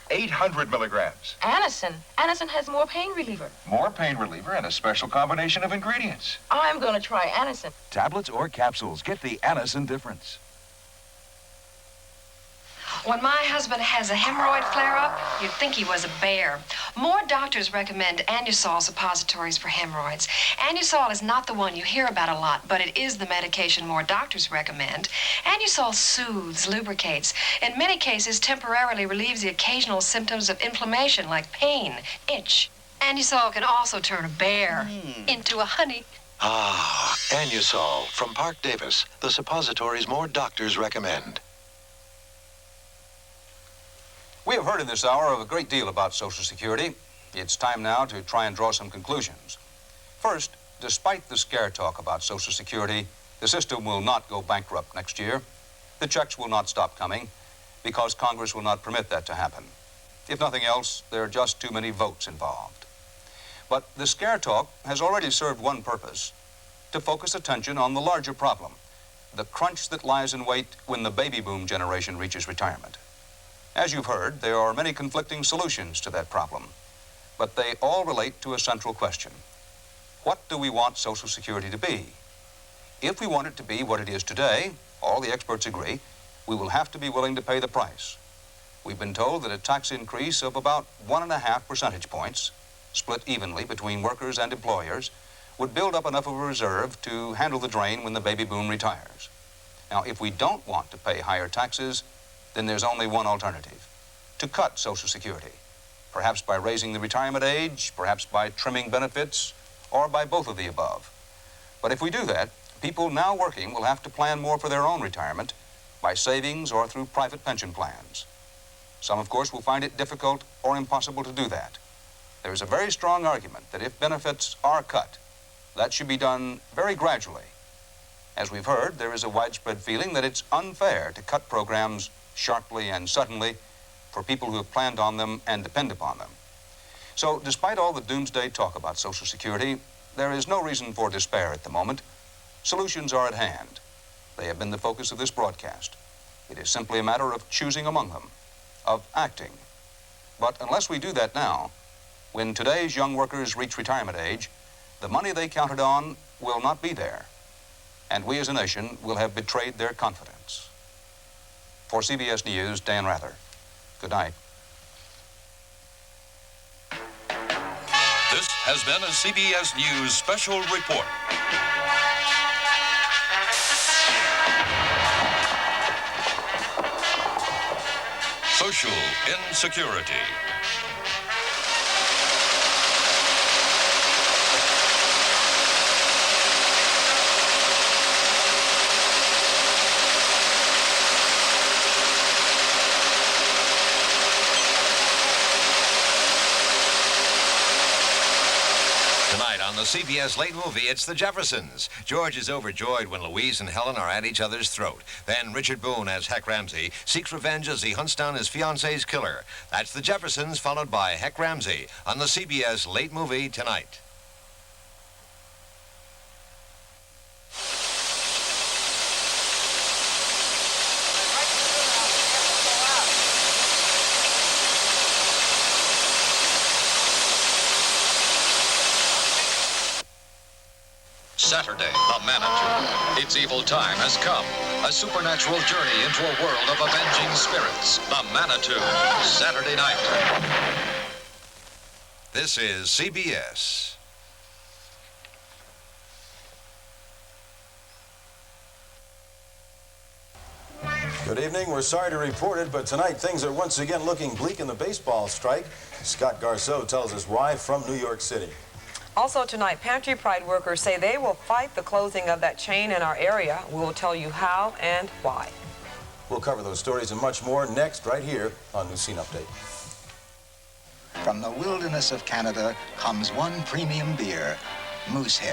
800 milligrams. Anacin. Anacin has more pain reliever. More pain reliever and a special combination of ingredients. I'm going to try Anacin. Tablets or capsules, get the Anacin difference. When my husband has a hemorrhoid flare-up, you'd think he was a bear. More doctors recommend Anusol suppositories for hemorrhoids. Anusol is not the one you hear about a lot, but it is the medication more doctors recommend. Anusol soothes, lubricates, in many cases temporarily relieves the occasional symptoms of inflammation like pain, itch. Anusol can also turn a bear into a honey. Ah, Anusol from Park Davis, the suppositories more doctors recommend. We have heard in this hour of a great deal about Social Security. It's time now to try and draw some conclusions. First, despite the scare talk about Social Security, the system will not go bankrupt next year. The checks will not stop coming because Congress will not permit that to happen. If nothing else, there are just too many votes involved. But the scare talk has already served one purpose, to focus attention on the larger problem, the crunch that lies in wait when the baby boom generation reaches retirement. As you've heard, there are many conflicting solutions to that problem, but they all relate to a central question. What do we want Social Security to be? If we want it to be what it is today, all the experts agree, we will have to be willing to pay the price. We've been told that a tax increase of about 1.5 percentage points, split evenly between workers and employers, would build up enough of a reserve to handle the drain when the baby boom retires. Now, if we don't want to pay higher taxes, then there's only one alternative: to cut Social Security, perhaps by raising the retirement age, perhaps by trimming benefits, or by both of the above. But if we do that, people now working will have to plan more for their own retirement by savings or through private pension plans. Some, of course, will find it difficult or impossible to do that. There is a very strong argument that if benefits are cut, that should be done very gradually. As we've heard, there is a widespread feeling that it's unfair to cut programs sharply and suddenly for people who have planned on them and depend upon them. So, despite all the doomsday talk about Social Security, there is no reason for despair at the moment. Solutions are at hand. They have been the focus of this broadcast. It is simply a matter of choosing among them, of acting. But unless we do that now, when today's young workers reach retirement age, the money they counted on will not be there, and we as a nation will have betrayed their confidence. For CBS News, Dan Rather. Good night. This has been a CBS News special report. Social insecurity. Tonight on the CBS late movie, it's The Jeffersons. George is overjoyed when Louise and Helen are at each other's throat. Then Richard Boone as Heck Ramsey seeks revenge as he hunts down his fiancee's killer. That's The Jeffersons, followed by Heck Ramsey on the CBS late movie tonight. Saturday, the Manitou. Its evil time has come. A supernatural journey into a world of avenging spirits. The Manitou. Saturday night. This is CBS. Good evening. We're sorry to report it, but tonight things are once again looking bleak in the baseball strike. Scott Garceau tells us why from New York City. Also tonight, Pantry Pride workers say they will fight the closing of that chain in our area. We will tell you how and why. We'll cover those stories and much more next, right here on New Scene Update. From the wilderness of Canada comes one premium beer, Moosehead.